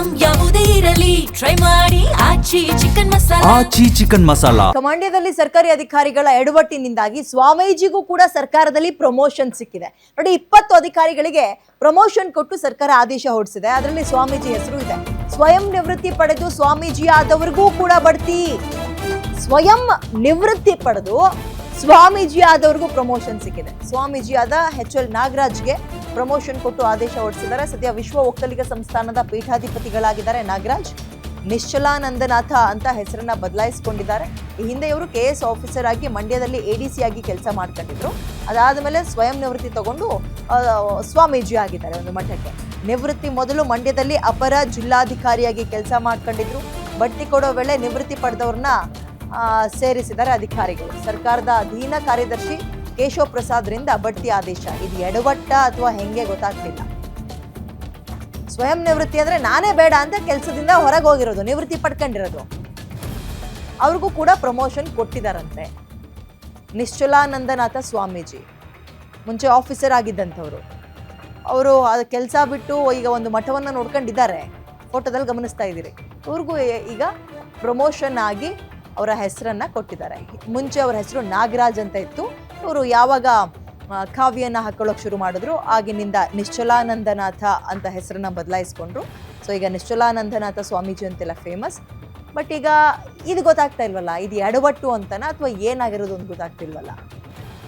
Item ಯಾವುದೇ ಇರಲಿ try ಮಾಡಿ ಆಚಿ ಚಿಕನ್ ಮಸಾಲಾ. ಮಂಡ್ಯದಲ್ಲಿ ಸರ್ಕಾರಿ ಅಧಿಕಾರಿಗಳ ಎಡವಟ್ಟಿನಿಂದಾಗಿ ಸ್ವಾಮೀಜಿಗೂ ಕೂಡ ಸರ್ಕಾರದಲ್ಲಿ ಪ್ರಮೋಷನ್ ಸಿಕ್ಕಿದೆ. ನೋಡಿ, 20 ಅಧಿಕಾರಿಗಳಿಗೆ ಪ್ರಮೋಷನ್ ಕೊಟ್ಟು ಸರ್ಕಾರ ಆದೇಶ ಹೊರಡಿಸಿದೆ. ಅದರಲ್ಲಿ ಸ್ವಾಮೀಜಿ ಹೆಸರು ಇದೆ. ಸ್ವಯಂ ನಿವೃತ್ತಿ ಪಡೆದು ಸ್ವಾಮೀಜಿ ಆದವರಿಗೂ ಕೂಡ ಬಡ್ತಿ. ಸ್ವಯಂ ನಿವೃತ್ತಿ ಪಡೆದು ಸ್ವಾಮೀಜಿ ಆದವ್ರಿಗೂ ಪ್ರಮೋಷನ್ ಸಿಕ್ಕಿದೆ. ಸ್ವಾಮೀಜಿ ಆದ HL ನಾಗರಾಜ್ಗೆ ಪ್ರಮೋಷನ್ ಕೊಟ್ಟು ಆದೇಶ ಹೊರಡಿಸಿದ್ದಾರೆ. ಸದ್ಯ ವಿಶ್ವ ಒಕ್ಕಲಿಗ ಸಂಸ್ಥಾನದ ಪೀಠಾಧಿಪತಿಗಳಾಗಿದ್ದಾರೆ ನಾಗರಾಜ್. ನಿಶ್ಚಲಾನಂದನಾಥ ಅಂತ ಹೆಸರನ್ನ ಬದಲಾಯಿಸಿಕೊಂಡಿದ್ದಾರೆ. ಈ ಹಿಂದೆ ಇವರು KS ಆಫೀಸರ್ ಆಗಿ ಮಂಡ್ಯದಲ್ಲಿ ADC ಆಗಿ ಕೆಲಸ ಮಾಡ್ಕೊಂಡಿದ್ರು. ಅದಾದಮೇಲೆ ಸ್ವಯಂ ನಿವೃತ್ತಿ ತಗೊಂಡು ಸ್ವಾಮೀಜಿ ಆಗಿದ್ದಾರೆ ಒಂದು ಮಠಕ್ಕೆ. ನಿವೃತ್ತಿ ಮೊದಲು ಮಂಡ್ಯದಲ್ಲಿ ಅಪರ ಜಿಲ್ಲಾಧಿಕಾರಿಯಾಗಿ ಕೆಲಸ ಮಾಡ್ಕೊಂಡಿದ್ರು. ಬಡ್ತಿ ಕೊಡೋ ವೇಳೆ ನಿವೃತ್ತಿ ಪಡೆದವ್ರನ್ನ ಸೇರಿಸಿದ್ದಾರೆ ಅಧಿಕಾರಿಗಳು. ಸರ್ಕಾರದ ಅಧೀನ ಕಾರ್ಯದರ್ಶಿ ಕೇಶವ ಪ್ರಸಾದ್ರಿಂದ ಬಡ್ತಿ ಆದೇಶ. ಇದು ಎಡವಟ್ಟ ಅಥವಾ ಹೆಂಗೆ ಗೊತ್ತಾಗ್ತಿಲ್ಲ. ಸ್ವಯಂ ನಿವೃತ್ತಿ ಅಂದ್ರೆ ನಾನೇ ಬೇಡ ಅಂತ ಕೆಲಸದಿಂದ ಹೊರಗೆ ಹೋಗಿರೋದು, ನಿವೃತ್ತಿ ಪಡ್ಕೊಂಡಿರೋದು, ಅವ್ರಿಗೂ ಕೂಡ ಪ್ರಮೋಷನ್ ಕೊಟ್ಟಿದ್ದಾರಂತೆ. ನಿಶ್ಚಲಾನಂದನಾಥ ಸ್ವಾಮೀಜಿ ಮುಂಚೆ ಆಫೀಸರ್ ಆಗಿದ್ದಂಥವ್ರು. ಅವರು ಕೆಲಸ ಬಿಟ್ಟು ಈಗ ಒಂದು ಮಠವನ್ನು ನೋಡ್ಕೊಂಡಿದ್ದಾರೆ. ಫೋಟೋದಲ್ಲಿ ಗಮನಿಸ್ತಾ ಇದ್ದೀರಿ. ಇವ್ರಿಗೂ ಈಗ ಪ್ರಮೋಷನ್ ಆಗಿ ಅವರ ಹೆಸರನ್ನ ಕೊಟ್ಟಿದ್ದಾರೆ. ಮುಂಚೆ ಅವರ ಹೆಸರು ನಾಗರಾಜ್ ಅಂತ ಇತ್ತು. ಇವರು ಯಾವಾಗ ಕಾವ್ಯನ ಹಾಕೊಳ್ಳೋಕೆ ಶುರು ಮಾಡಿದ್ರು ಆಗಿನಿಂದ ನಿಶ್ಚಲಾನಂದನಾಥ ಅಂತ ಹೆಸರನ್ನ ಬದಲಾಯಿಸ್ಕೊಂಡ್ರು. ಸೊ ಈಗ ನಿಶ್ಚಲಾನಂದನಾಥ ಸ್ವಾಮೀಜಿ ಅಂತೆಲ್ಲ ಫೇಮಸ್. ಬಟ್ ಈಗ ಇದು ಗೊತ್ತಾಗ್ತಾ ಇಲ್ವಲ್ಲ, ಇದು ಎಡವಟ್ಟು ಅಂತನಾ ಅಥವಾ ಏನಾಗಿರೋದು ಅಂತ ಗೊತ್ತಾಗ್ತಿಲ್ವಲ್ಲ.